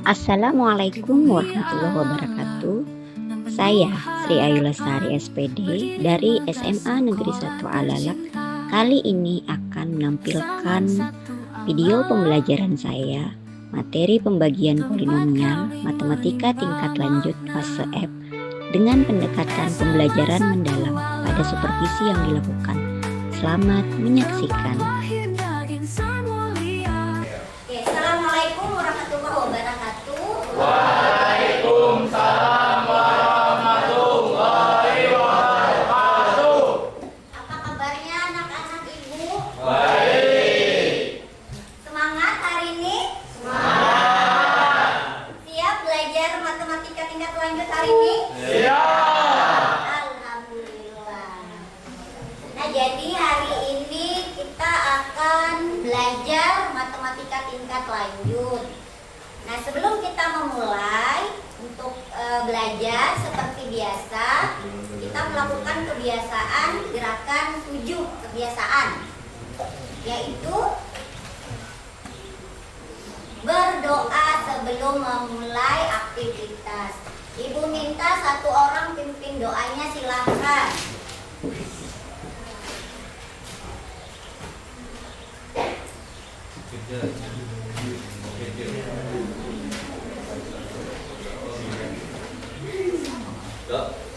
Assalamualaikum warahmatullahi wabarakatuh. Saya Sri Ayu Lestari SPD dari SMA Negeri 1 Alalak. Kali ini akan menampilkan video pembelajaran saya materi pembagian polinomial matematika tingkat lanjut fase F dengan pendekatan pembelajaran mendalam pada supervisi yang dilakukan. Selamat menyaksikan. Assalamualaikum warahmatullahi wabarakatuh. Waalaikumsalam warahmatullahi wabarakatuh. Apa kabarnya anak-anak ibu? Baik. Semangat hari ini? Semangat. Siap belajar matematika tingkat lanjut hari ini? Siap. Alhamdulillah. Nah, jadi hari ini kita akan belajar matematika tingkat lanjut. Nah, sebelum kita memulai untuk belajar seperti biasa, kita melakukan kebiasaan gerakan 7 kebiasaan, yaitu berdoa sebelum memulai aktivitas. Ibu minta satu orang pimpin doanya, silahkan.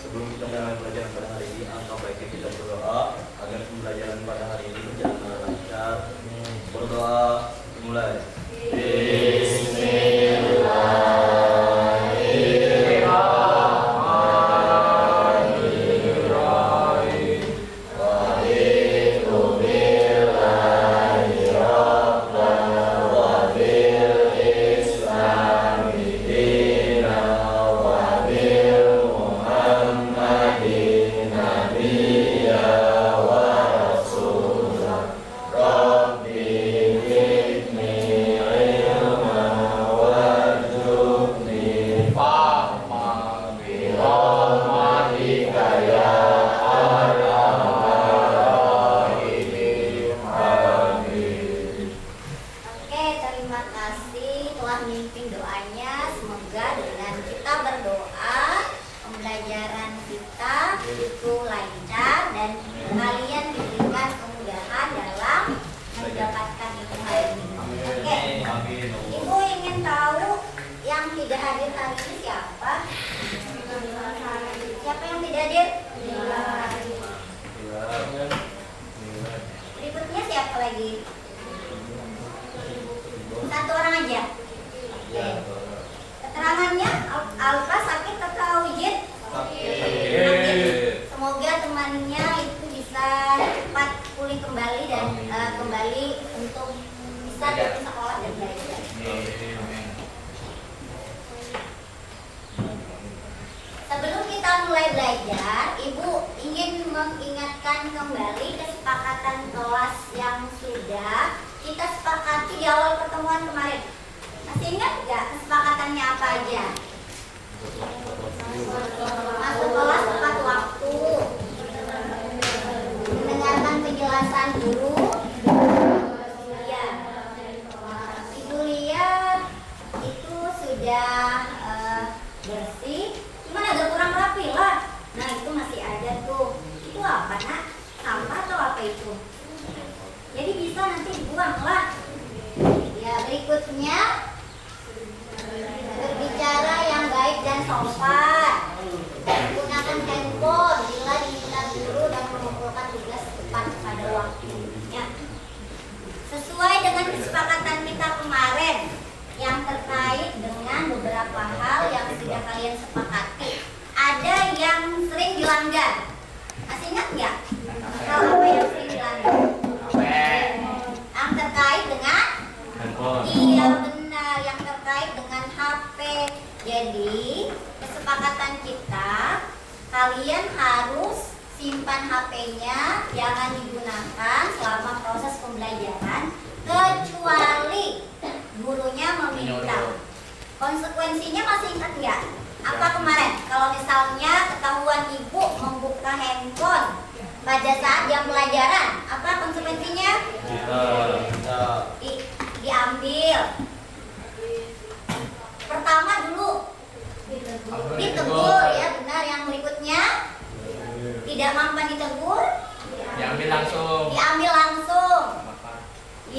Sebelum kita mulai pelajaran pada hari ini, alangkah baiknya kita berdoa agar pembelajaran pada hari ini berjalan dengan lancar. Berdoa dimulai. Oke, terima kasih telah memimpin doanya. Semoga dengan kita berdoa, pembelajaran kita itu lancar dan kalian diberikan kemudahan dalam mendapatkan ilmu hari ini. Oke, Ibu ingin tahu yang tidak hadir hari ini siapa? Siapa yang tidak hadir? Berikutnya siapa lagi? Satu orang aja. Oke. Keterangannya Alfa sakit atau Ujit? Sakit. Semoga temannya itu bisa cepat pulih kembali dan kembali untuk bisa ke sekolah dan belajar. Sebelum kita mulai belajar, Ibu ingin mengingatkan kembali kesepakatan kelas yang sudah kita sepakati di awal pertemuan kemarin. Masih ingat nggak kesepakatannya apa aja? Masuk kelas tepat waktu, mendengarkan penjelasan guru. Ya, Ibu lihat itu sudah bersih, cuman agak kurang rapi lah. Nah, itu masih ada tuh. Itu apa, Nak? Sampah atau apa itu? Jadi bisa nanti dibuang lah. Ya, berikutnya berbicara yang baik dan sopan. Gunakan handphone bila diminta guru dan mengumpulkan tugas tepat pada waktunya. Sesuai dengan kesepakatan kita kemarin yang terkait dengan beberapa hal yang sudah kalian sepakati. Ada yang sering dilanggar. Masih ingat nggak? Hal apa yang sering dilanggar? Yang terkait dengan iya benar, yang terkait dengan HP. Jadi kesepakatan kita, kalian harus simpan HP-nya, jangan digunakan selama proses pembelajaran kecuali gurunya meminta. Konsekuensinya masih ingat nggak? Apa kemarin? Kalau misalnya ketahuan ibu membuka handphone pada saat jam pelajaran, apa konsekuensinya? Diambil.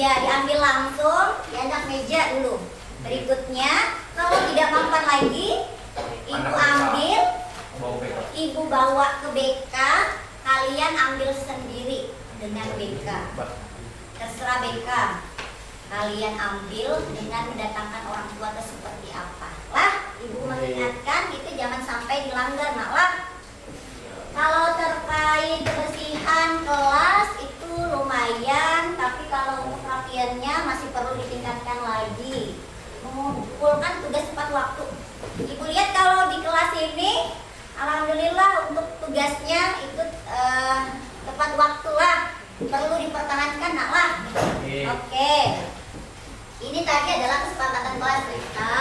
Ya, diambil langsung di atas meja dulu. Berikutnya, kalau tidak mampan lagi, ibu ambil, ibu bawa ke BK, kalian ambil sendiri dengan BK. Terserah BK. Kalian ambil dengan mendatangkan orang tua ke seperti apa. Lah, ibu mengingatkan itu jangan sampai dilanggar, nak lah. Kalau terkait kebersihan kelas itu lumayan, tapi kalau untuk latihannya masih perlu ditingkatkan lagi. Mengumpulkan tugas tepat waktu. Ibu lihat kalau di kelas ini, alhamdulillah untuk tugasnya ikut tepat waktu lah. Perlu dipertahankan, nak lah. Oke. Ini tadi adalah kesepakatan kelas kita.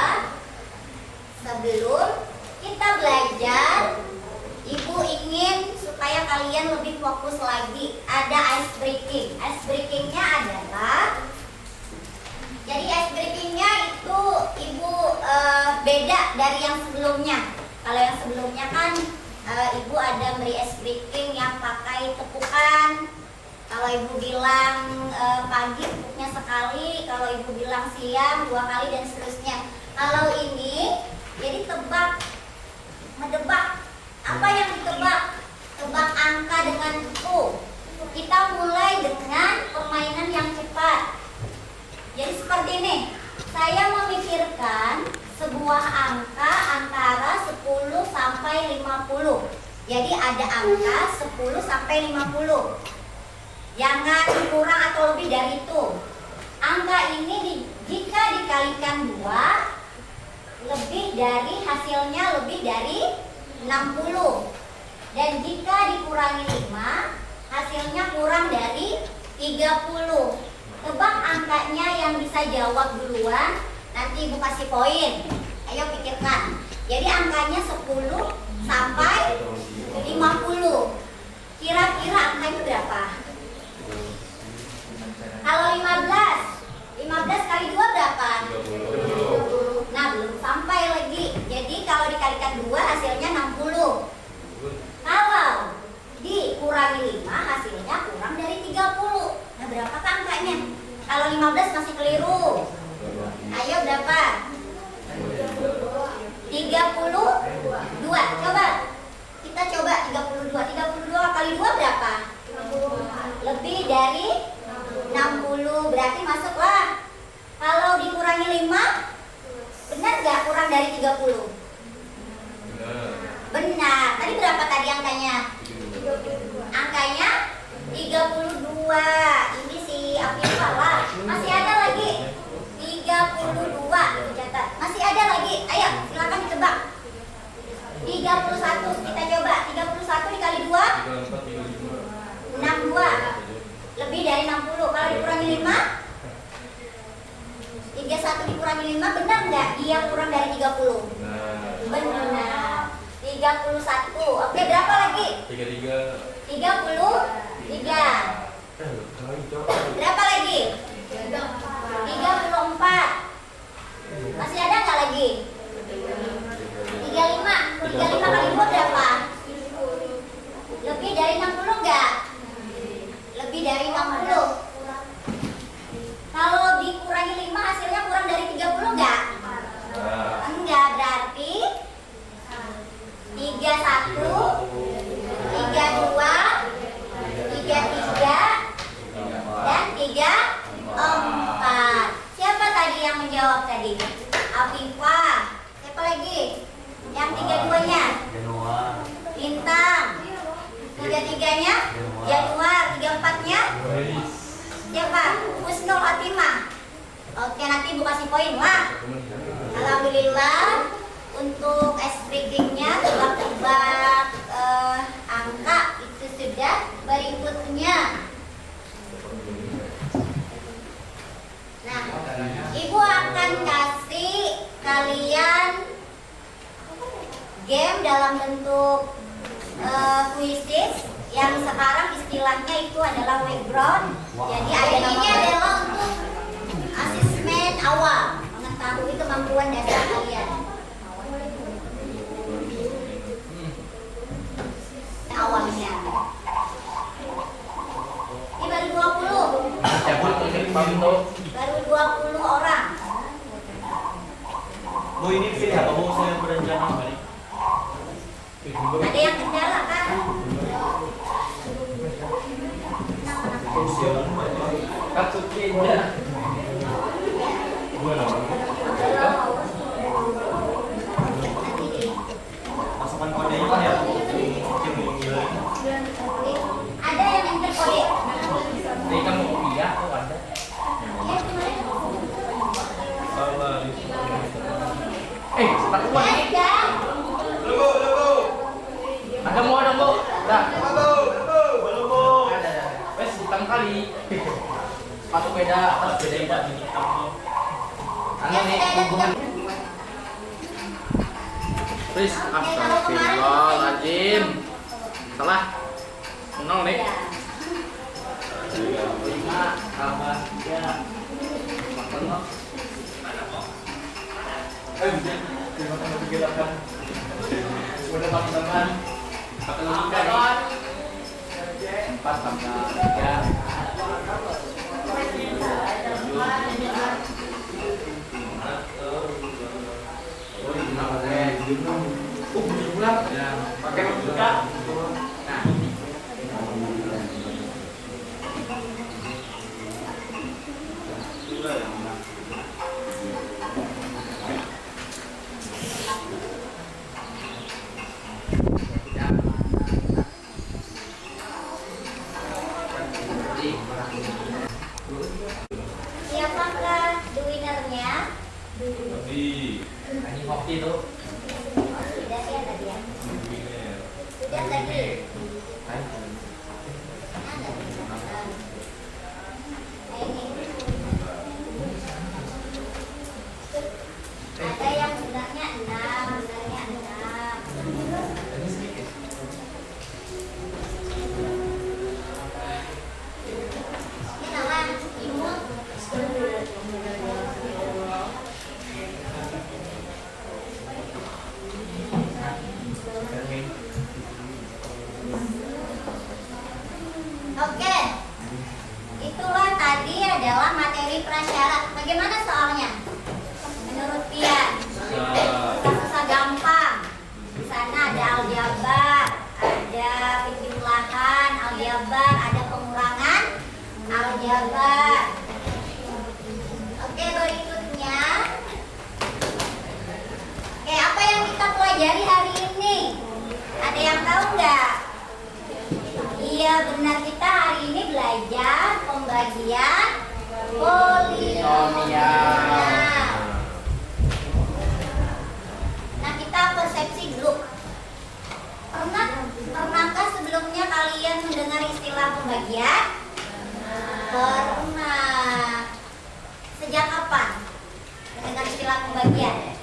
Sebelum kita belajar, ibu ingin supaya kalian lebih fokus lagi. Ada ice breaking. Ice breakingnya adalah, jadi ice breakingnya itu ibu beda dari yang sebelumnya. Kalau yang sebelumnya kan ibu ada beri ice breaking yang pakai tepukan. Kalau ibu bilang pagi tepuknya sekali, kalau ibu bilang siang 2 kali dan seterusnya. Kalau ini jadi tebak, mendebak. Apa yang ditebak? Tebak angka dengan U. Kita mulai dengan permainan yang cepat. Jadi seperti ini. Saya memikirkan sebuah angka antara 10 sampai 50. Jadi ada angka 10 sampai 50. Jangan kurang atau lebih dari itu. Angka ini jika dikalikan 2, lebih dari hasilnya lebih dari 60. Dan jika dikurangi 5, hasilnya kurang dari 30. Tebak angkanya yang bisa jawab duluan, nanti ibu kasih poin. Ayo pikirkan. Jadi angkanya 10 sampai 50. Kira-kira angkanya berapa? Kalau 15 kali 2 berapa? 30. Nah, belum sampai lagi. Jadi kalau dikalikan 2 hasilnya 60. Kalau dikurangi 5 hasilnya kurang dari 30. Nah, berapa angkanya? Kalau 15 masih keliru. Ayo berapa? 32. Coba. Kita coba 32. 32 kali 2 berapa? Lebih dari 60. Berarti masuklah. Kalau dikurangi 5, benar nggak kurang dari 30? Benar. Tadi berapa tadi angkanya? Angkanya 32. Ini si Afifah lah. Masih ada lagi. 32. Catat. Masih ada lagi. Ayo, silakan ditebak. 31. Kita coba. 31 dikali 2. 62. Lebih dari 60. Kalau dikurangi 5, 31 dikurangi 5, benar nggak? Iya, kurang dari 30. Benar. 31. Oke, berapa lagi? 33. Berapa lagi? 34. Masih ada nggak lagi? 35. 35 kali 2 berapa? Lebih dari 60 nggak? Lebih dari 60. Kalau dikurangi 5 hasilnya kurang dari 30 nggak? Enggak, berarti 31, 32, 33, dan 34. Siapa tadi yang menjawab tadi? Afifah. Siapa lagi? Yang 32-nya? Bintang. 33-nya? Januar. 34-nya? Siapa? Husnul Khotimah. Oke, nanti ibu kasih poin lah. Alhamdulillah untuk breakingnya tebak-tebak angka itu sudah. Berikutnya, nah, ibu akan kasih kalian game dalam bentuk quizzes yang sekarang istilahnya itu adalah background. Jadi ini adalah untuk asesmen awal, mengetahui kemampuan dasar kalian. Awalnya ini baru 20. Bu, ini pilih apa Bu? Saya berencana apa nih? Ada yang kendala kan? Kartu kredit. Masukkan kodenya kan ya? Ada yang enter kode. Ini kan mau kopiah tuh ada. Ya, kemarin. Tak kuat nih. Ada. Ada mau ada Bu. Dah. Belum Bu. Ada. Wes hitam kali. Sepatu beda atas beda tidak ini hitam. Anu nih hubungan. Please, astagfirullahaladzim. Salah. 0 nih. 5 tambah 3. Makan lo. Terima kasih pikiran. Udah teman-teman. Pakai logika nih. 4 tambah 3. Pakai logika. Nah, Siapakah the winner-nya? ini hoki tuh. Sudah ya tadi ya. Sudah tadi. Ada yang benarnya 6, benarnya 6. Ini nama imut. Oke, itulah tadi adalah materi prasyarat. Bagaimana soalnya? Menurut Pian? Susah gampang. Di sana ada aljabar, ada penjumlahan aljabar, ada pengurangan aljabar. Oke, berikutnya. Oke, apa yang kita pelajari hari ini? Ada yang tahu nggak? Iya benar, kita hari ini belajar pembagian polinomial. Nah, kita persepsi dulu. Pernahkah sebelumnya kalian mendengar istilah pembagian? Pernah. Sejak kapan mendengar istilah pembagian?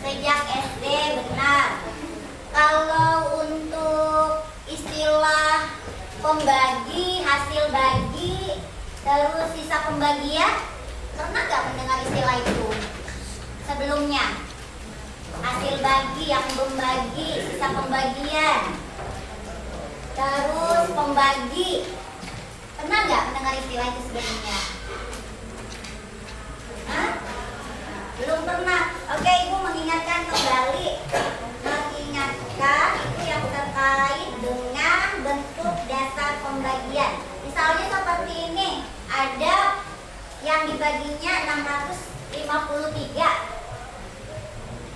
Sejak SD, benar. Kalau untuk istilah pembagi, hasil bagi, terus sisa pembagian, pernah nggak mendengar istilah itu sebelumnya? Hasil bagi, yang membagi, sisa pembagian, terus pembagi, pernah nggak mendengar istilah itu sebelumnya? Hah? Belum pernah. Oke, Ibu mengingatkan kembali. Mengingatkan itu yang terkait dengan bentuk dasar pembagian. Misalnya seperti ini, ada yang dibaginya 653.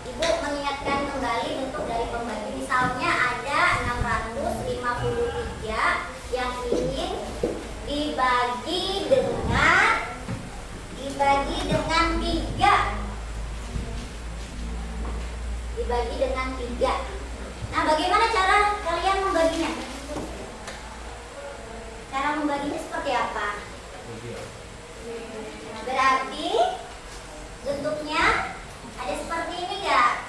Ibu mengingatkan kembali bentuk dari pembagi. Misalnya ada 653 yang ingin dibagi dengan 3. Dibagi dengan 3. Nah, bagaimana cara kalian membaginya? Cara membaginya seperti apa? Berarti bentuknya ada seperti ini enggak?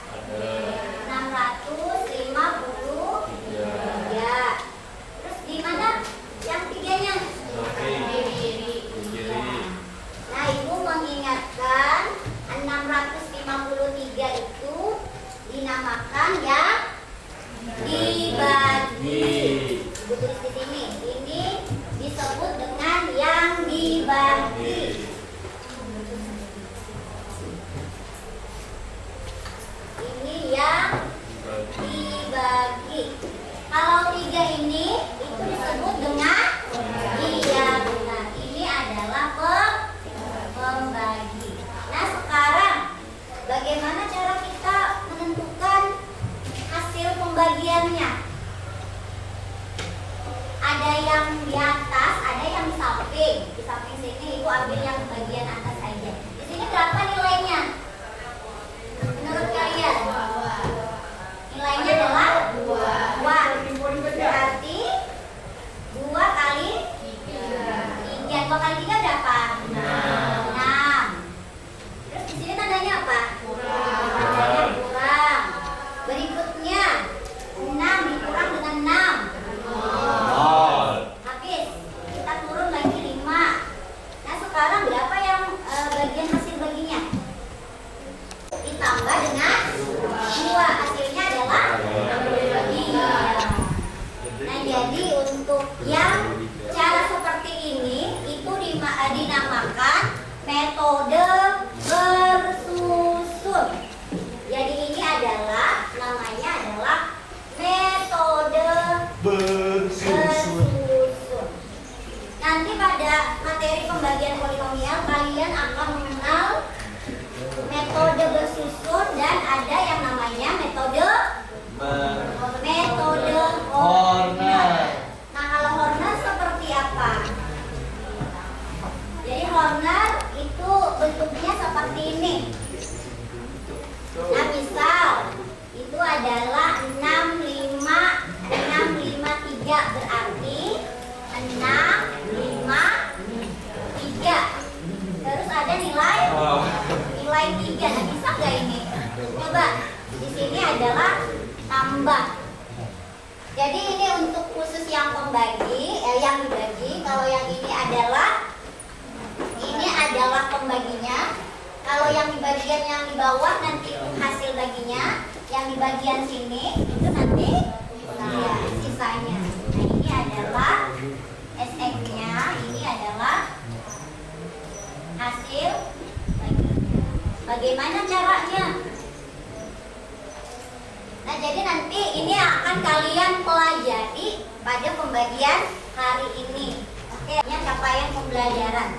653. Terus di mana yang 3-nya? Nah, Ibu mengingatkan 653 itu dinamakan yang dibagi. Ibu tulis di sini. Ini disebut dengan yang dibagi. nilai 3. Nah, bisa nggak ini? Coba, di sini adalah tambah. Jadi ini untuk khusus yang pembagi, yang dibagi. Kalau yang ini adalah pembaginya. Kalau yang di bagian yang di bawah nanti hasil baginya. Yang di bagian sini itu nanti ya, sisanya. Nah, ini adalah SX-nya, ini adalah hasil baginya. Bagaimana caranya? Nah, jadi nanti ini akan kalian pelajari pada pembagian hari ini. Oke, ini capaian pembelajaran.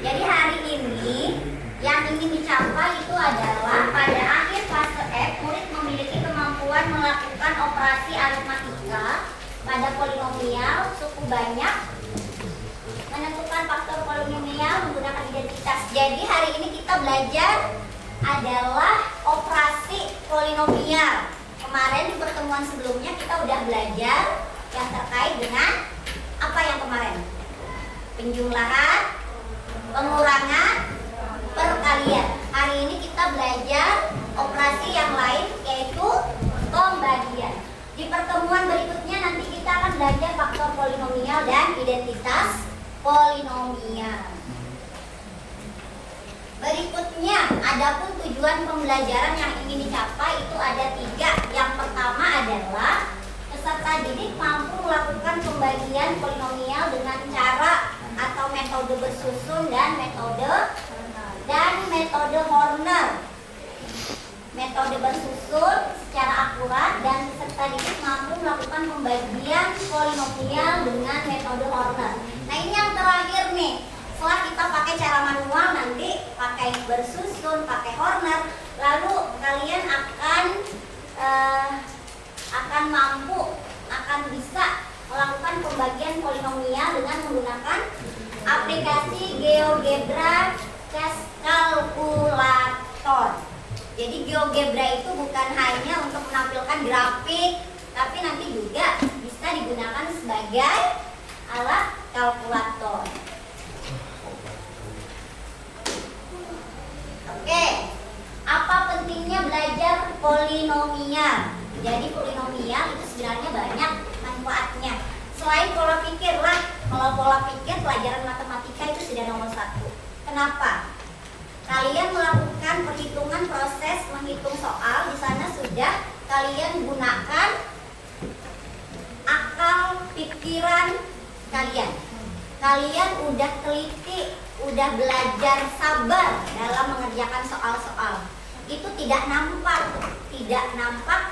Jadi hari ini yang ingin dicapai itu adalah pada akhir fase F, murid memiliki kemampuan melakukan operasi aritmatika pada polinomial suku banyak, menentukan faktor polinomial menggunakan identitas. Jadi hari ini kita belajar adalah operasi polinomial. Kemarin di pertemuan sebelumnya kita udah belajar yang terkait dengan apa yang kemarin? Penjumlahan, pengurangan, perkalian. Hari ini kita belajar operasi yang lain, yaitu pembagian. Di pertemuan berikutnya nanti kita akan belajar faktor polinomial dan identitas polinomial. Berikutnya, adapun tujuan pembelajaran yang ingin dicapai itu ada 3. Yang pertama adalah peserta didik mampu melakukan pembagian polinomial dengan cara atau metode bersusun dan metode Horner. Metode bersusun secara akurat dan peserta didik mampu melakukan pembagian polinomial dengan metode Horner. Nah, ini yang terakhir nih. Setelah kita pakai cara manual, nanti pakai bersusun, pakai Horner, lalu kalian akan bisa melakukan pembagian polinomial dengan menggunakan aplikasi GeoGebra Kalkulator. Jadi GeoGebra itu bukan hanya untuk menampilkan grafik, tapi nanti juga bisa digunakan sebagai alat kalkulator. Oke, apa pentingnya belajar polinomial? Jadi polinomial itu sebenarnya banyak manfaatnya. Selain pola pikir lah, kalau pola pikir pelajaran matematika itu sudah nomor 1. Kenapa? Kalian melakukan perhitungan proses menghitung soal, di sana sudah kalian gunakan akal pikiran kalian. Kalian udah teliti, udah belajar sabar dalam mengerjakan soal-soal. Itu tidak nampak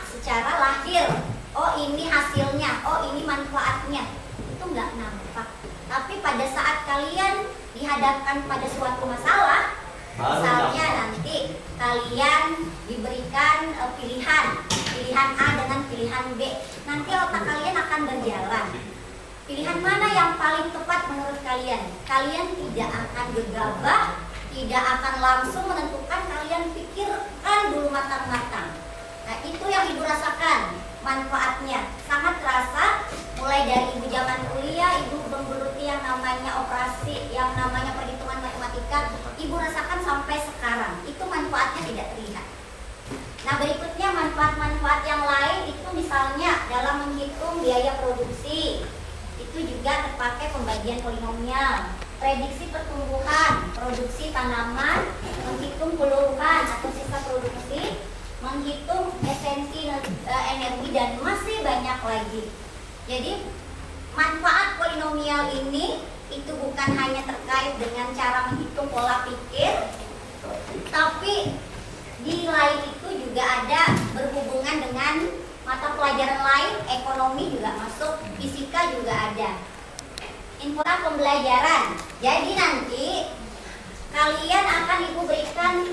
secara lahir. Oh, ini hasilnya, oh ini manfaatnya. Itu nggak nampak. Tapi pada saat kalian dihadapkan pada suatu masalah, misalnya nanti kalian diberikan pilihan A dengan pilihan B, nanti otak kalian akan berjalan. Pilihan mana yang paling tepat menurut kalian? Kalian tidak akan gegabah, tidak akan langsung menentukan, kalian pikirkan dulu matang-matang. Nah, itu yang ibu rasakan manfaatnya. Sangat terasa mulai dari ibu zaman kuliah, ibu menggeluti yang namanya operasi, yang namanya perhitungan matematika, ibu rasakan sampai sekarang. Itu manfaatnya tidak terlihat. Nah, berikutnya manfaat-manfaat yang lain itu misalnya dalam menghitung biaya produksi. Itu juga terpakai pembagian polinomial, prediksi pertumbuhan, produksi tanaman, menghitung keluruhan atau sisa produksi, menghitung esensi energi, dan masih banyak lagi. Jadi manfaat polinomial ini itu bukan hanya terkait dengan cara menghitung pola pikir, tapi di lain itu juga ada berhubungan dengan mata pelajaran lain, ekonomi juga masuk, fisika juga ada. Info pembelajaran. Jadi nanti kalian akan ibu berikan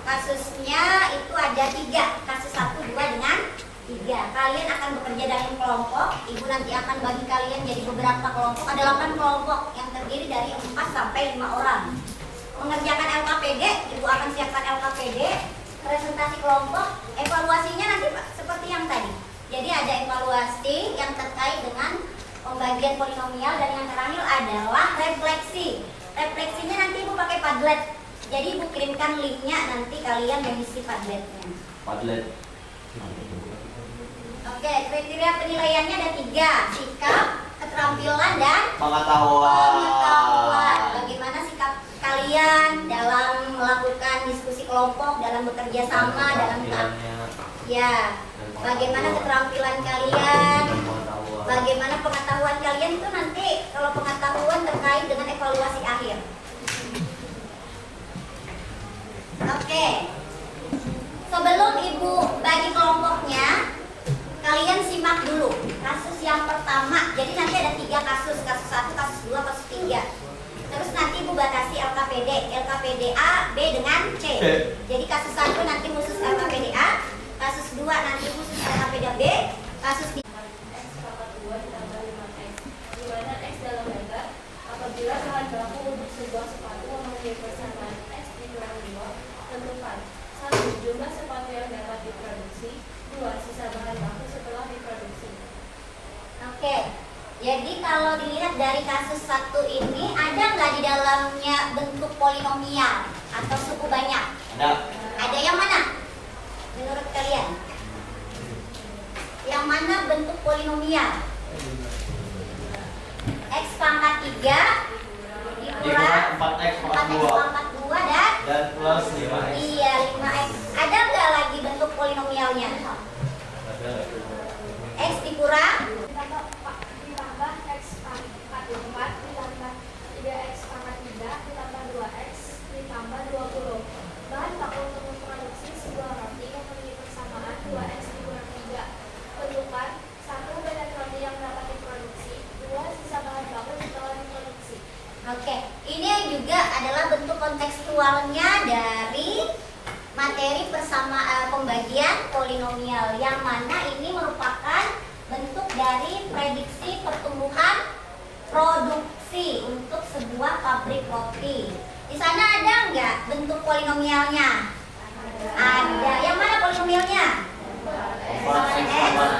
kasusnya itu ada 3, kasus 1, 2 dengan 3. Kalian akan bekerja dalam kelompok. Ibu nanti akan bagi kalian jadi beberapa kelompok. Ada 8 kelompok yang terdiri dari 4 sampai 5 orang. Mengerjakan LKPD, ibu akan siapkan LKPD, presentasi kelompok, evaluasinya nanti seperti yang tadi. Jadi ada evaluasi yang terkait dengan pembagian polinomial, dan yang terakhir adalah refleksi. Refleksinya nanti ibu pakai Padlet. Jadi Ibu kirimkan linknya, nanti kalian mengisi Padletnya. Padlet. Oke, kriteria penilaiannya ada 3: sikap, keterampilan, dan Pengetahuan. pengetahuan. Bagaimana sikap kalian dalam melakukan diskusi kelompok, dalam bekerja sama, dalam ya. Bagaimana keterampilan kalian? Bagaimana pengetahuan kalian itu nanti kalau pengetahuan terkait dengan evaluasi akhir. Oke. Sebelum Ibu bagi kelompoknya, kalian simak dulu kasus yang pertama. Jadi nanti ada 3 kasus, kasus 1, kasus 2, kasus 3. Terus nanti Ibu batasi LKPD, LKPD A, B dengan C. Jadi kasus 1 nanti khusus LKPD A, kasus 2 nanti khusus LKPD B, kasus 3. Dimana X dalam meter apabila bahan baku untuk sebuah sepatu memiliki persamaan X dikurang 2, tentukan 1. Jumlah sepatu yang dapat diproduksi, 2. Sisa bahan baku setelah diproduksi. Oke, jadi kalau dilihat dari kasus 1 ini, ada nggak di dalamnya bentuk polinomial atau suku banyak? Ada. Ada yang mana? Menurut kalian? Yang mana bentuk polinomial? X pangkat 3 dikurang 4x pangkat 4x pangkat 2 dan plus 5x. iya 5x. Ada nggak lagi bentuk polinomialnya? X dikurang Ditambah X pangkat 4 ditambah 3X pangkat 3 ditambah 2X ditambah 20. Bahan baku untuk memproduksi sebuah roti memiliki persamaan 2X dikurang 3. Tentukan 1. Badan roti yang dapat diproduksi, 2. Sisa bahan baku setelah diproduksi. Oke, ini juga adalah bentuk kontekstualnya dari materi pembagian polinomial, yang mana ini merupakan bentuk dari prediksi pertumbuhan produksi untuk sebuah pabrik roti. Di sana ada nggak bentuk polinomialnya? Ada. Yang mana polinomialnya? 4x pangkat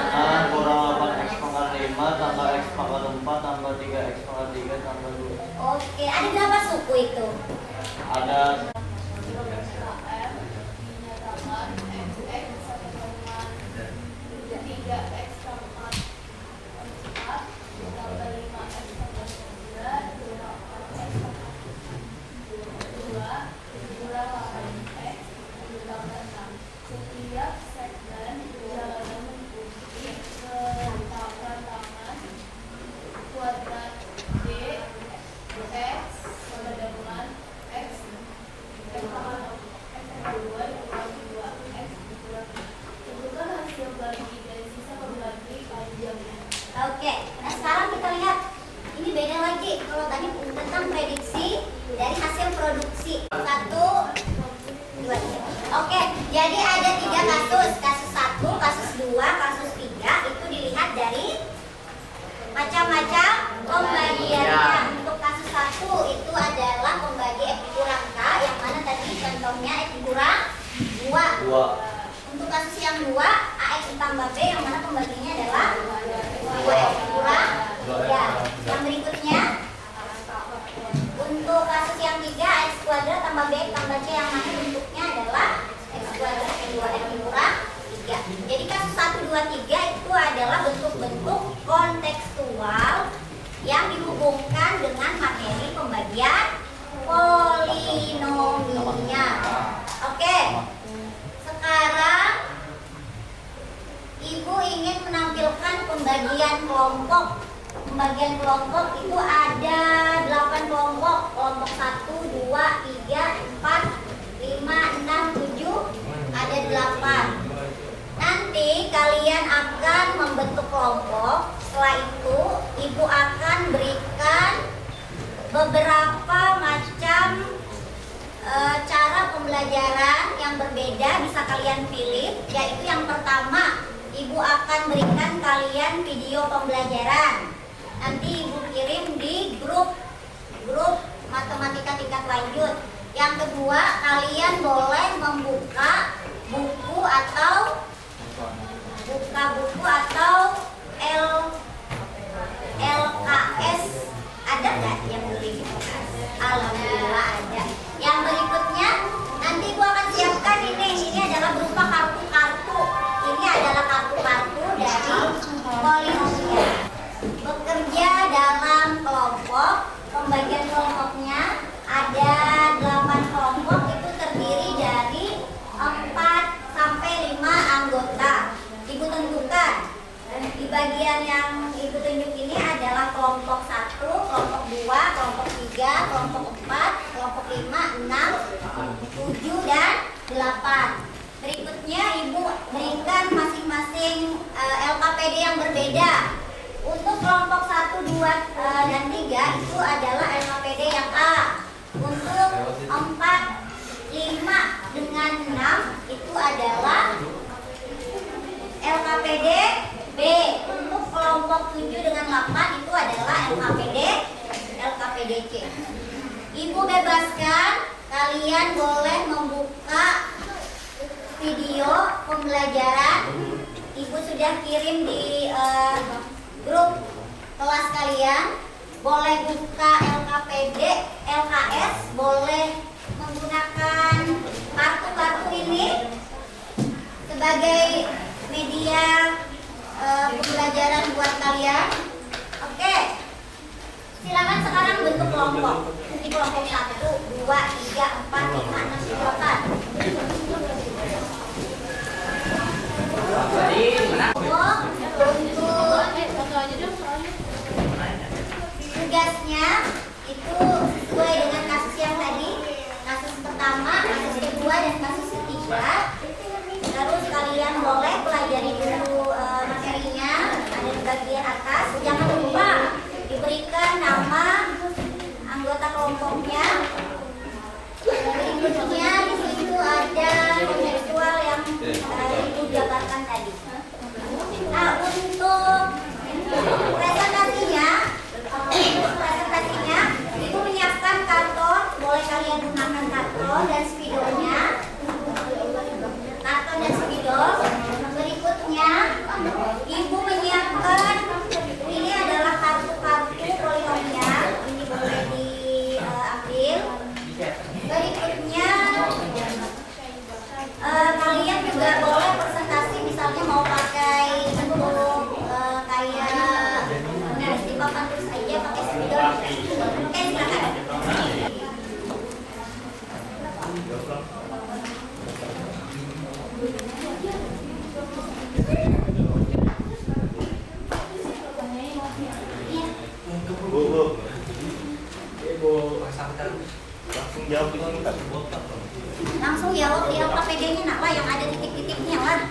6 kurang 8x pangkat 5 tambah x pangkat 4 tambah 3x pangkat 3 tambah 2. Oke, ada berapa suku itu? Ada Dinyatakan XX sama dengan 3X pangkat 4 ditambah 5X pangkat 3 kurang 4X pangkat 2 kurang 8X ditambah 6. Setiap segmen jalanan mengikuti kerantangan kuadrat D X sama dengan X pangkat 2 dikurang 2X dikurang 3. Tentukan hasil bagi dan sisa pembagi panjangnya. Oke, nah sekarang kita lihat ini beda lagi. Kalau tadi tentang prediksi dari hasil produksi 1, 2, 3. Oke, jadi ada 3 kasus. Kasus 1, kasus 2, kasus 3 itu dilihat dari macam-macam pembagiannya. Untuk kasus 1 itu adalah pembagi X dikurang K, yang mana tadi contohnya X dikurang 2. 2. Untuk kasus yang 2, AX ditambah B, yang mana pembagiannya adalah 2X dikurang 3. Yang berikutnya, untuk kasus yang 3, X kuadrat tambah B tambah C, yang mana bentuknya adalah X kuadrat dan 2X dikurang 3. Jadi kasus 1, 2, 3 itu adalah bentuk-bentuk kontekstual yang dihubungkan dengan materi pembagian polinomial. Oke. Sekarang Ibu ingin menampilkan pembagian kelompok. Pembagian kelompok itu ada 8 kelompok. Kelompok 1, 2, 3, 4, 5, 6, 7, ada 8. Nanti kalian akan membentuk kelompok. Setelah itu Ibu akan berikan beberapa macam cara pembelajaran yang berbeda, bisa kalian pilih. Yaitu yang pertama, Ibu akan berikan kalian video pembelajaran. Nanti Ibu kirim di grup matematika tingkat lanjut. Yang kedua, kalian boleh membuka buku atau LKS. Ada nggak yang beli? Alhamdulillah ada. Yang berikutnya pembagian kelompoknya ada 8 kelompok, itu terdiri dari 4 sampai 5 anggota. Ibu tentukan di bagian yang ibu tunjuk ini adalah kelompok 1, kelompok 2, kelompok 3, kelompok 4, kelompok 5, 6, 7 dan 8. Berikutnya ibu berikan masing-masing LKPD yang berbeda. Untuk kelompok 1, 2, dan 3 itu adalah LKPD yang A. Untuk 4, 5 dengan 6 itu adalah LKPD B. Untuk kelompok 7 dengan 8 itu adalah LKPD C. Ibu bebaskan, kalian boleh membuka video pembelajaran. Ibu sudah kirim di grup kelas kalian. Boleh buka LKPD, LKS, boleh menggunakan kartu-kartu ini sebagai media pembelajaran buat kalian. Oke, silakan sekarang bentuk kelompok. Ini kelompok 1, 2, 3, 4, 5, 6, 7, 8. Tugasnya itu sesuai dengan kasus yang tadi, kasus pertama, kasus kedua, dan kasus ketiga. Terus kalian boleh pelajari dulu materinya, ada di bagian atas. Jangan lupa diberikan nama anggota kelompoknya. Berikutnya di situ ada kontekstual yang ibu jabarkan tadi. Nah, untuk presentasinya, ibu menyiapkan karton, boleh kalian gunakan karton dan spidolnya. Karton dan spidol. Berikutnya, ibu menyiapkan, ini adalah kartu-kartu polinomial, ini boleh diambil. Berikutnya, kalian juga boleh presentasi, misalnya mau pakai bentuk kayak menulis di papan tulis aja pakai spidol. Oke, silakan. Langsung jawab di LKPD-nya nak lah, yang ada titik-titiknya lah.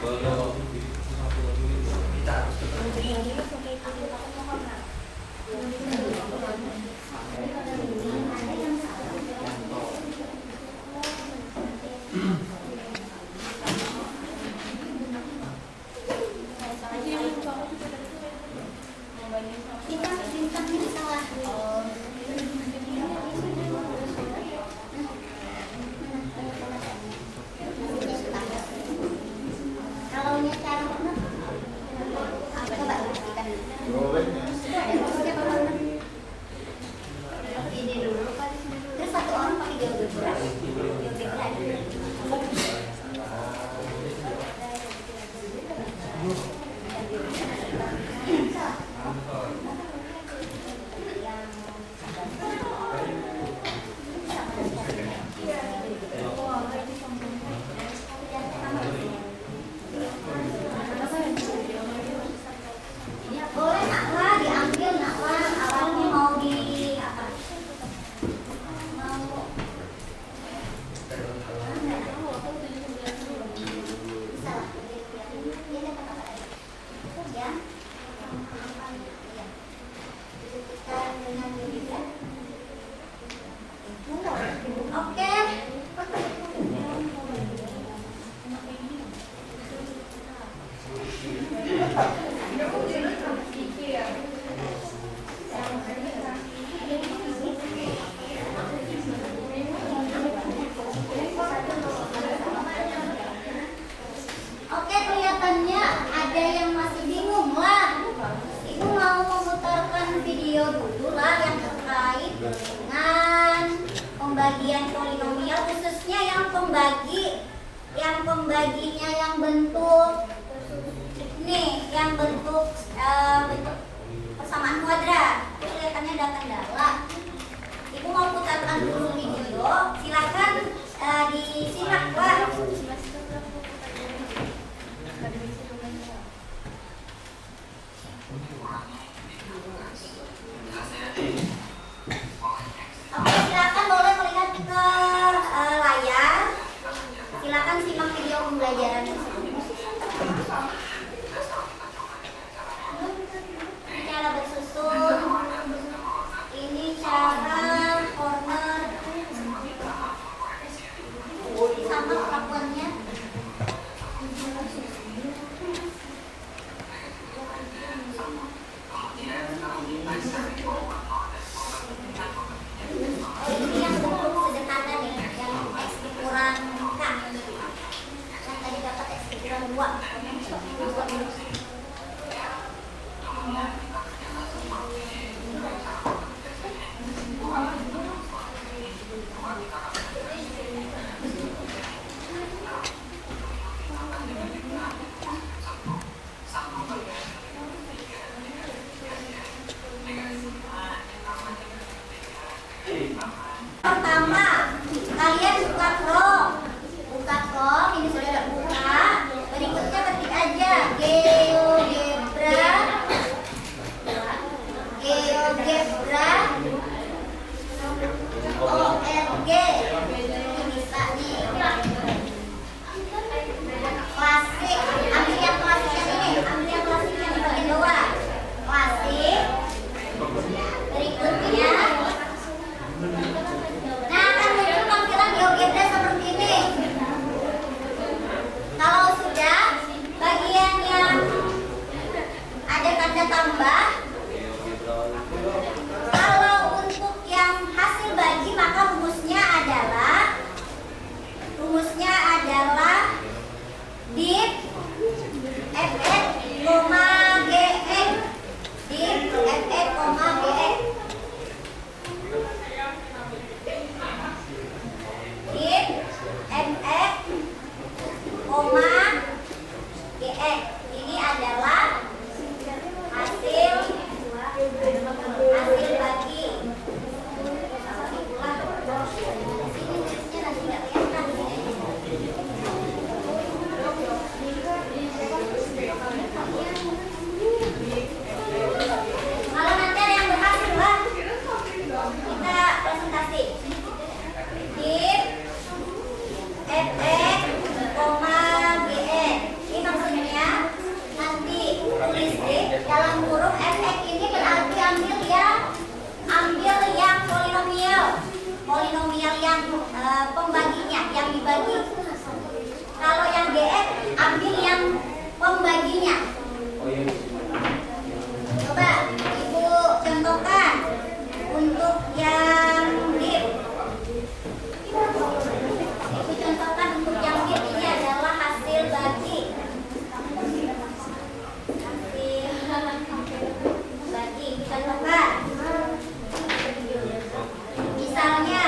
Bintang-bintangnya salah. Kalau cara mana? Coba buktikan dulu. Ini dulu. Terus satu orang pakai GeoGebra. GeoGebra ada. Boleh naklah diambil, naklah alatnya mau di apa? Mau bisa lah. Dia kata apa tadi? Ya. Kita dengan juga. Oke. Oke, kelihatannya ada yang masih bingung lah. Ibu mau memutarkan video dulu lah yang terkait dengan pembagian polinomial, khususnya yang pembaginya yang bentuk nih, yang bentuk bentuk persamaan kuadrat. Kelihatannya ada kendala. Oke, ibu mau memutarkan video dulu lah yang terkait dengan pembagian polinomial, khususnya yang pembaginya yang bentuk nih, yang bentuk persamaan kuadrat. Kelihatannya ada kendala. Oke, ibu mau memutarkan video dulu lah yang terkait dengan pembagian polinomial, khususnya yang pembaginya yang bentuk Ibu mau putarkan dulu di video, silakan disimak Pak. Oke, silakan boleh melihat ke layar. Silakan simak video pembelajaran tersebut. Ini cara bersusun. Ini cara corner. Ini sama perlakuannya. Ini yang bentuk sederhana nih, yang X dikurang K. Yang tadi dapat X dikurang 2. Pertama, kalian buka Chrome. Buka Chrome, ini sudah buka. Berikutnya ketik aja GeoGebra. ORG. Ini bisa nih. Klasik. Ambil yang klasik yang ini. Ambil yang klasik yang di bagian bawah. Klasik. Berikutnya. Nah, akan muncul tampilan GeoGebra seperti ini. Kalau sudah, bagian yang ada tanda tambah. Kalau untuk yang hasil bagi, maka rumusnya adalah div fx, gx. Div fx, gx. Div fx, gx. Ini adalah hasil bagi. Kalau nanti ada yang berhasil lah, kita presentasi. Div fx, gx. Ini maksudnya nanti tulis div dalam huruf fx ini berarti ambil yang polinomial yang pembaginya, yang dibagi. Kalau yang gx ambil yang pembaginya. Coba Ibu contohkan untuk yang div. Ibu contohkan untuk yang div, ini adalah hasil bagi. Contohkan. Misalnya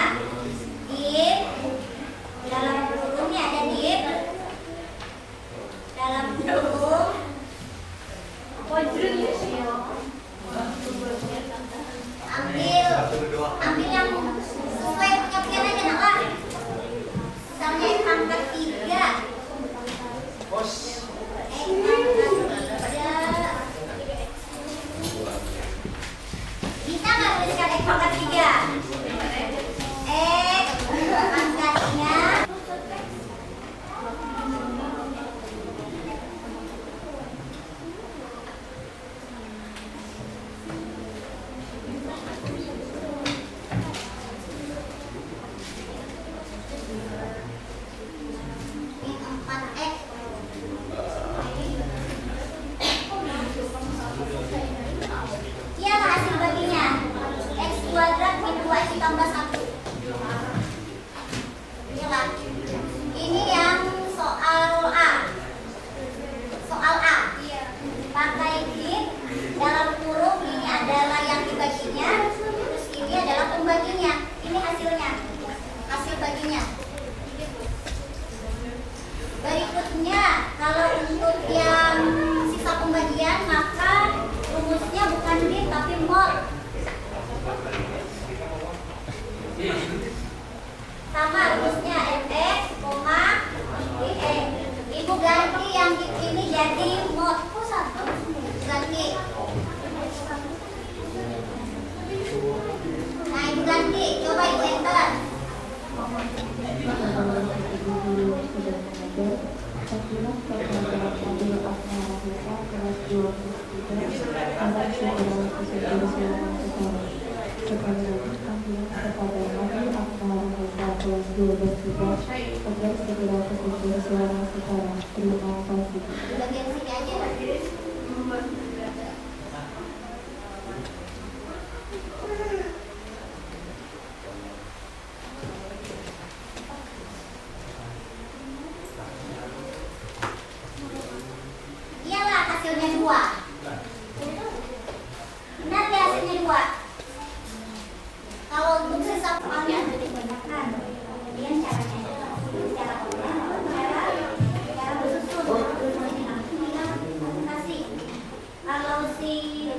div dalam kurung ini ada div dalam kurung ambil yang sesuai penyampaian aja nak. Misalnya X pangkat 3. Bisa nggak tuliskan X pangkat 3? X pangkatnya tambah 1. Inilah. Ini yang soal A. Soal A. Pakai div dalam huruf, ini adalah yang dibaginya, terus ini adalah pembaginya. Ini hasilnya. Hasil baginya. Berikutnya, kalau untuk yang sisa pembagian, maka rumusnya bukan div tapi mod. Sama rumusnya fx, ye. Ibu ganti yang ini jadi mod. Ganti. Nah, ibu ganti. Coba ibu enter. Bagian sini aja. Iyalah hasilnya 2. Benar nggak hasilnya 2? Kalau untuk sisa kalian kebanyakan, kemudian caranya cara bersusun. Kasih. Kalau si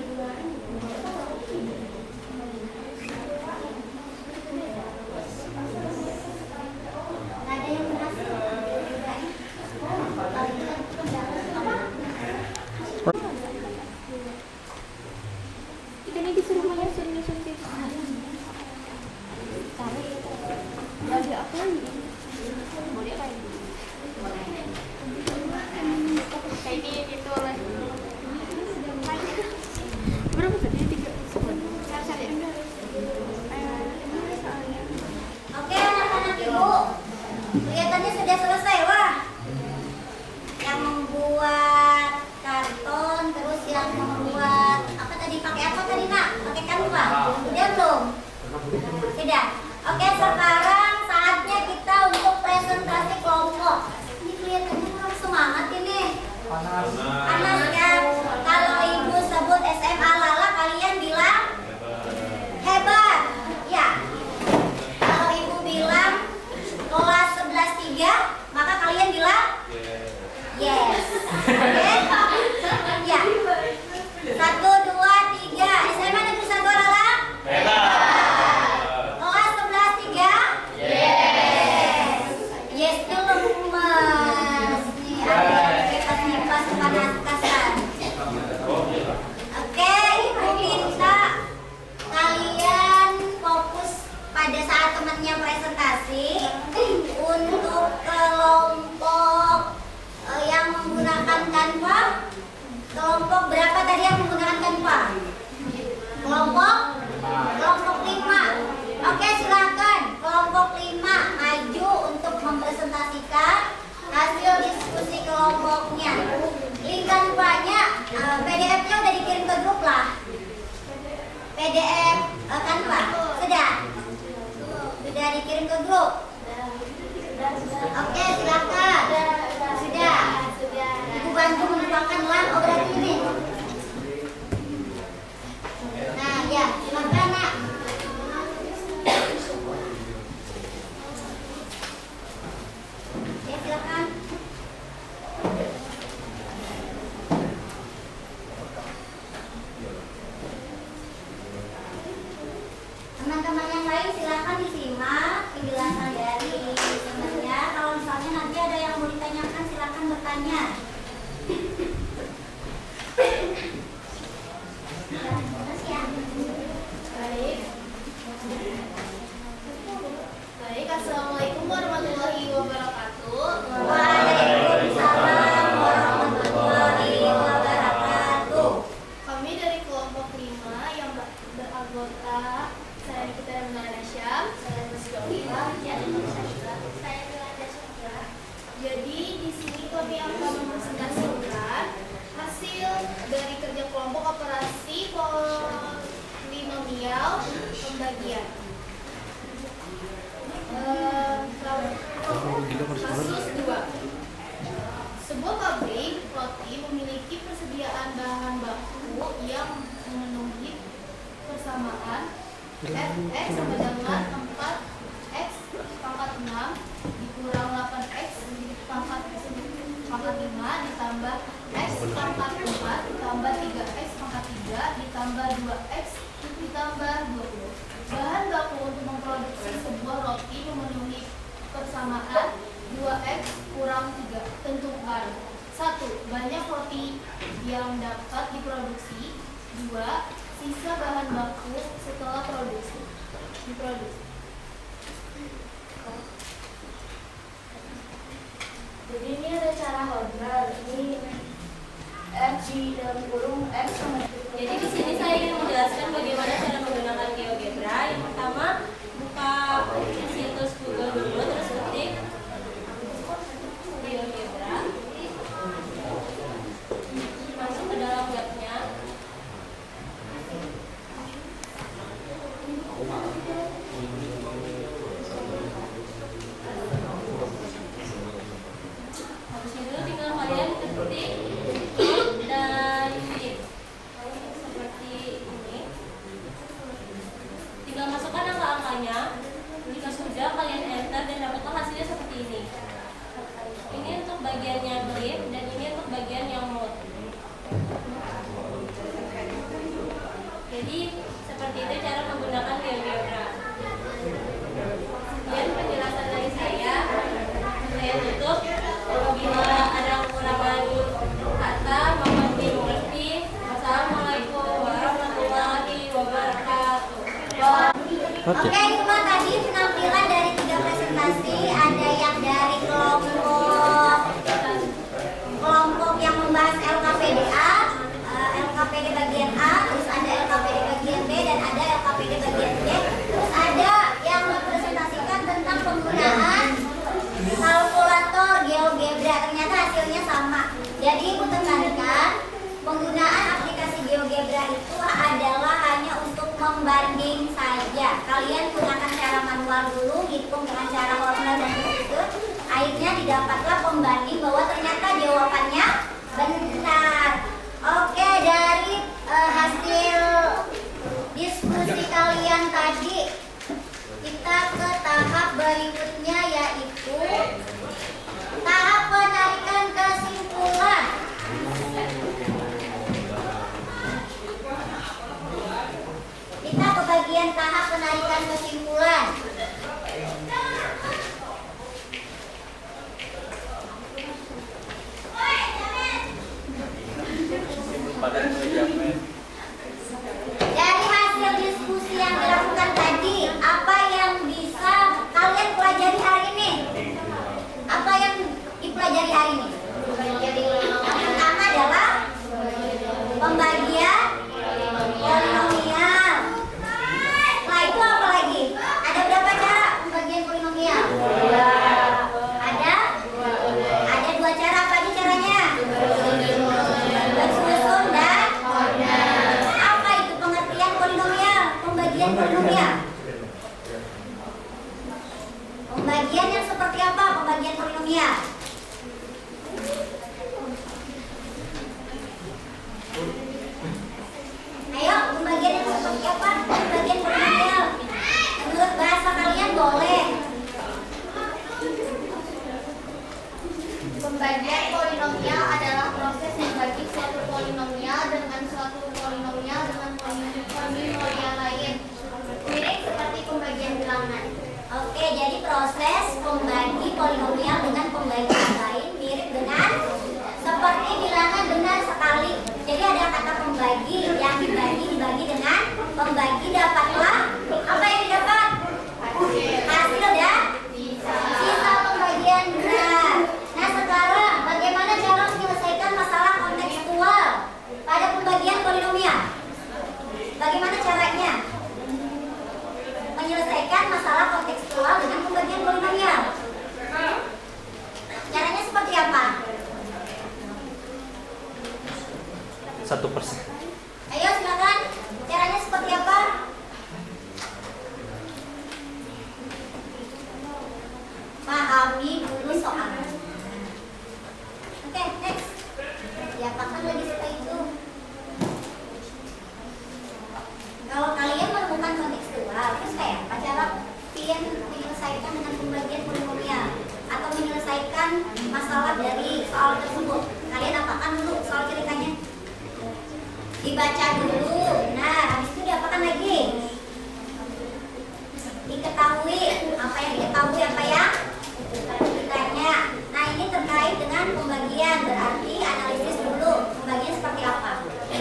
nggak ada yang berhasil. Kita ini disuruh menyusun tips. Bagi apa ini? Boleh apa ini? Kayak ini gitu lah. Berapa tadi? 3. Oke anak-anak ibu, kelihatannya sudah selesai. Wah, yang membuat karton, terus yang membuat apa tadi, pakai apa tadi nak? Pakai Canva. Sudah belum? Sudah. Oke, sekarang saatnya kita untuk presentasi kelompok. Ini kelihatannya kurang semangat ini. Panas kan? Kalau ibu sebut SMA Lala, kalian bilang hebat. Ya. Kalau ibu bilang kelas 11-3, maka kalian bilang yes. Oke? Ya. 1, 2, 3. SMA Negeri 1 Lala? Kelas 11-3? Yes. Yes dulu mas. Nih ada kita pas panas-pasan. Oke, ibu minta kalian fokus pada saat temannya presentasi untuk kelompok yang menggunakan Canva. Kelompok berapa tadi yang menggunakan Canva? Kelompok 5. Oke, silakan kelompok 5 maju untuk mempresentasikan hasil diskusi kelompoknya. Link Canva-nya, PDF-nya udah dikirim ke grup lah. PDF Canva sudah dikirim ke grup. Oke, silakan. Sudah. Ibu bantu menumpangkan oh berarti ini. Nah, ya, silakan nak. Ya, silakan. Teman-teman yang lain silakan disimak penjelasan dari temannya. Kalau misalnya nanti ada yang mau ditanyakan, silakan bertanya. Baik, assalamualaikum warahmatullahi wabarakatuh. Waalaikumsalam warahmatullahi wabarakatuh. Kami dari kelompok 5 yang beranggota saya Nikita dan Nasyam, saya Musdolila, saya Yolanda Syakira. Jadi di sini kami akan mempresentasikan hasil dari kerja kelompok operasi polinomial pembagian. Kasus 2. Sebuah pabrik roti memiliki persediaan bahan baku yang memenuhi persamaan Fx sama dengan 4x pangkat 6 dikurang 8x pangkat 5 ditambah x pangkat 4 ditambah 3x pangkat 3 ditambah 2x ditambah 20. Bahan baku untuk memproduksi sebuah roti memenuhi persamaan 2x kurang 3. Tentukan 1. Banyak roti yang dapat diproduksi. 2. Sisa bahan baku setelah diproduksi. Jadi ini ada cara hodral. Ini F di dalam kurung X sama. Jadi di sini saya ingin menjelaskan bagaimana cara menggunakan GeoGebra. Yang pertama, buka situs Google dulu, terus ketik GeoGebra, masuk ke dalam webnya. Habis itu tinggal kalian ketik dan fit seperti ini. Tinggal masukkan angka-angkanya. Jika sudah, kalian enter dan dapatlah hasilnya seperti ini. Ini untuk bagiannya clip dan ini untuk bagian yang mode. Jadi seperti itu cara menggunakan GeoGebra. Sekian penjelasan dari saya. Saya tutup. Apabila ada kekurangan kata, mohon dimengerti. Wassalamualaikum warahmatullahi wabarakatuh. Oke, itu mah tadi penampilan dari 3 presentasi. Ada yang dari kelompok yang membahas LKPDA, LKPD bagian A, terus ada LKPD bagian B, dan ada LKPD bagian C. Terus ada yang mempresentasikan tentang penggunaan kalkulator GeoGebra. Ternyata hasilnya sama. Jadi ibu tekankan, penggunaan aplikasi GeoGebra itu adalah hanya untuk membanding saja. Kalian gunakan cara manual dulu, hitung dengan cara formula dan itu. Akhirnya didapatlah pembanding bahwa ternyata jawabannya benar. Oke, dari hasil diskusi kalian tadi, kita ke tahap berikutnya, yaitu tahap penarikan kesimpulan. Kita ke bagian tahap penarikan kesimpulan. Dari hasil diskusi yang dilakukan tadi, apa yang bisa kalian pelajari hari ini? Apa yang dipelajari hari ini? Yang pertama adalah pembagian polinomial. Setelah itu apa lagi? Ada berapa cara pembagian polinomial? Ada 2 cara. Apa aja caranya? Bersusun dan apa itu pengertian polinomial? Pembagian polinomial. Pembagian yang seperti apa pembagian polinomial? Ayo, pembagian yang seperti apa pembagian polinomial? Menurut bahasa kalian boleh. Pembagian polinomial adalah proses membagi suatu polinomial dengan suatu polinomial dengan polinomial lain. Mirip seperti pembagian bilangan. Oke, jadi proses membagi polinomial dengan pembagian lain mirip dengan seperti bilangan, benar sekali. Jadi ada kata pembagi, yang dibagi dengan pembagi, dapatlah apa yang didapat? Hasil dan sisa pembagian, benar. Nah, sekarang bagaimana cara menyelesaikan masalah kontekstual pada pembagian polinomial? Bagaimana caranya menyelesaikan masalah kontekstual dengan pembagian polinomial? Caranya seperti apa? 1%. Ayo silakan. Caranya seperti apa? Pahami dulu soalnya. Oke, next. Diapakan lagi setelah itu? Kalau kalian menemukan kontekstual, terus kayak apa cara kalian menyelesaikan dengan pembagian polinomial atau menyelesaikan masalah dari soal tersebut? Kalian apakan dulu soal ceritanya? Dibaca dulu. Nah, habis itu diapakan lagi? pembagian, berarti analisis dulu pembagian seperti apa.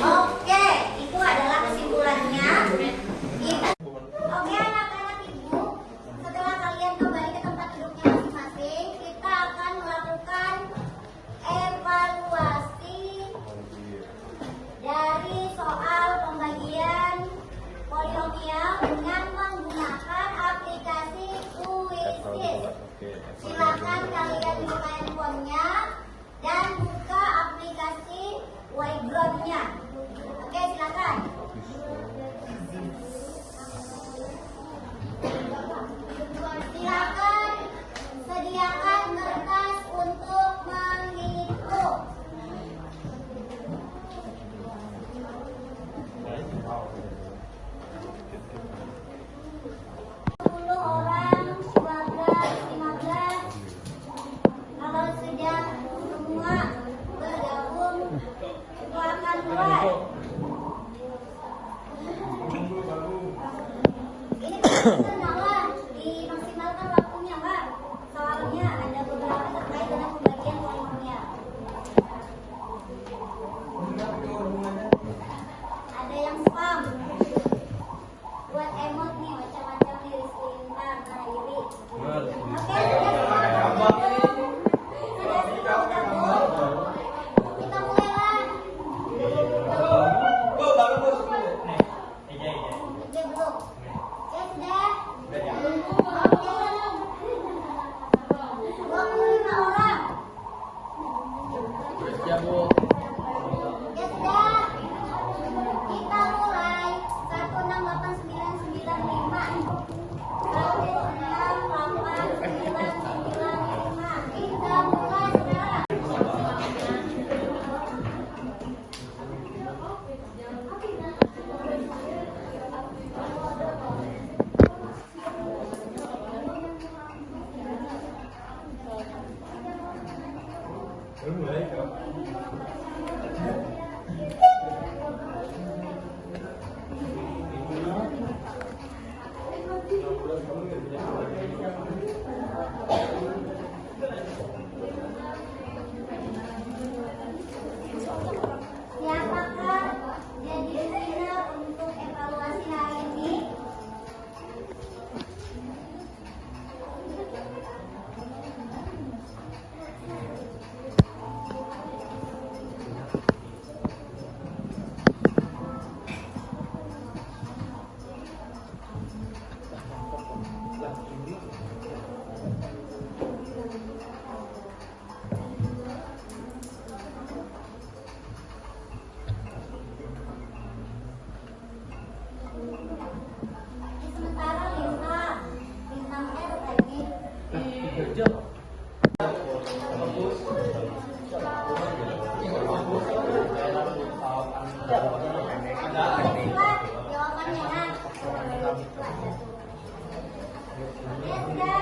Oke, itu adalah kesimpulannya. Oke anak-anak ibu, setelah kalian kembali ke tempat duduknya masing-masing, kita akan melakukan evaluasi dari soal pembagian polinomial dengan menggunakan aplikasi Quizzes. Silakan kalian buka handphonenya dan buka aplikasi Whiteboard-nya. Oke, silakan. Silakan sediakan kertas untuk menghitung. 10 orang, 12, 15. Kalau sudah semua bergabung, itu akan keluar. Ini kenalan, dimaksimalkan waktunya, Mbak. Soalnya ada beberapa terkait dengan pembagian polinomial. Ada yang spam. Buat emot nih, macam-macam nih, Rizky Intan, Nairi. Oke, sudah semua bergabung. Kita mulailah. Dia belum. Ya sudah. Oke. 25 orang. Ya sudah. Kita mulai. 168995. 168995. Kita mulai sekarang. Siapakah jadi winner untuk evaluasi hari ini? Sementara bintang R lagi. Jawabannya kan? Ya sudah.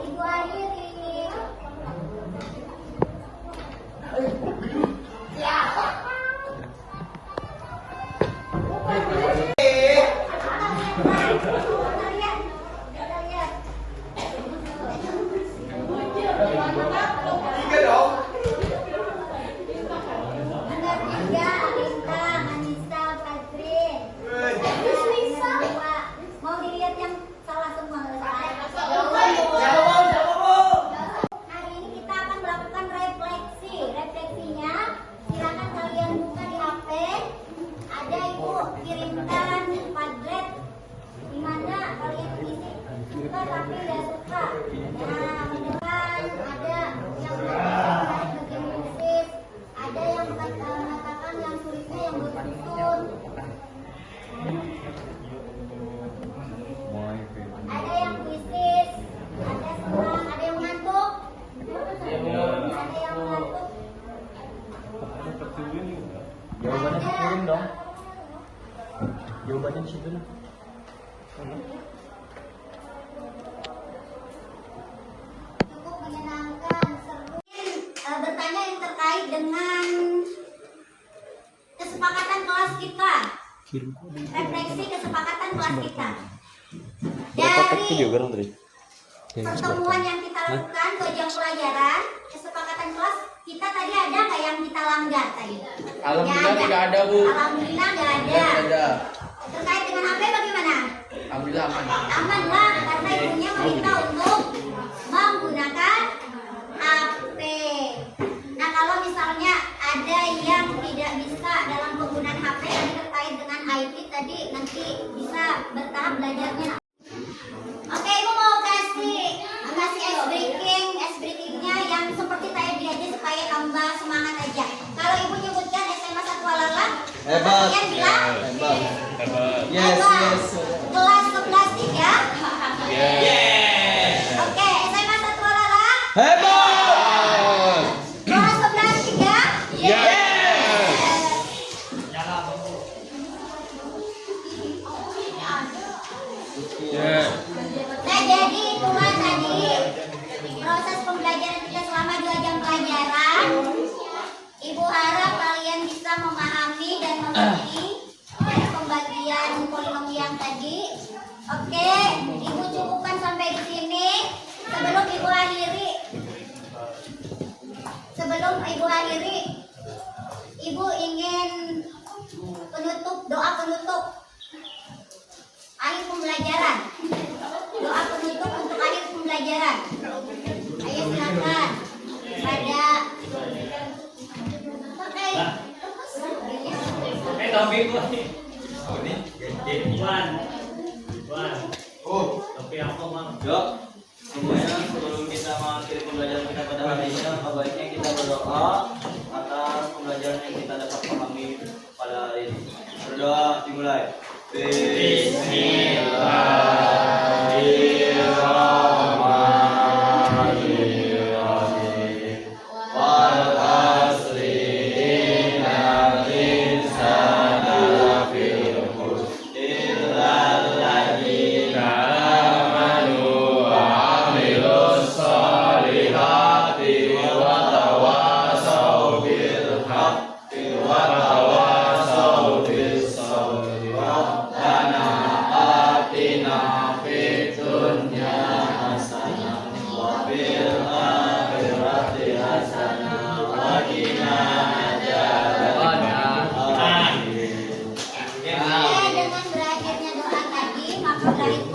Ibu Ayu ini. Mau dilihat yang salah semua nggak salah? Hari ini kita akan melakukan refleksi. Refleksinya silakan kalian buka di HP. Ada ibu kirimkan Padlet di mana kalian isi suka tapi tidak suka. Nah, mudah-mudahan ada yang mengatakan bagian kursiv, ada yang mengatakan yang tulisnya yang bersusun. Ada yang puisis, ada senang, ada yang ngantuk. Ada yang ngantuk. Jawabannya dikirim dong. Jawabannya di situ lah. Cukup menyenangkan, seru. Bertanya yang terkait dengan kesepakatan kelas kita. Refleksi kesepakatan kelas kita. Dari pertemuan yang kita lakukan 2 jam pelajaran, kesepakatan melanggar tadi? Alhamdulillah Nggak tidak ada, Bu. Alhamdulillah nggak ada. Tidak ada. Terkait dengan HP bagaimana? Alhamdulillah aman. Aman lah, karena ibunya meminta untuk menggunakan HP. Nah, kalau misalnya ada yang tidak bisa dalam penggunaan HP tadi terkait dengan IT tadi, nanti bisa bertahap belajarnya. Oke, ibu mau kasih ice breakingnya yang seperti tadi aja supaya tambah semangat aja. Kalau ibu nyebutkan SMA 1 Alalang, Hebat. kalian bilang Hebat. Yes, yes. kelas 11 3. Oke, SMA 1 Alalang, Hebat. kelas 11 3. Nah, jadi itulah tadi proses pembelajaran kita selama 2 jam pelajaran. Ibu harap kalian bisa memahami dan mengerti dari pembagian polinomial tadi. Oke, ibu cukupkan sampai di sini. Sebelum ibu akhiri, ibu ingin doa penutup akhir pembelajaran. Doa penutup untuk akhir pembelajaran. Ayo silakan. Pada Yuk, semuanya sebelum kita mengakhiri pembelajaran kita pada hari ini, baiknya kita berdoa atas pembelajaran yang kita dapat pahami pada hari ini. Berdoa dimulai. Bismillahirrahmanirrahim. Wal asri innal insana lafii khusr illal ladzina amanu wa 'amilus sholihati wa tawassaw bil haqqi wa tawassaw bis sabri. Rabbana atina fid dunya hasanah wa fil akhirati hasanah wa qina adzabannar. dengan berakhirnya doa tadi, maka berakhir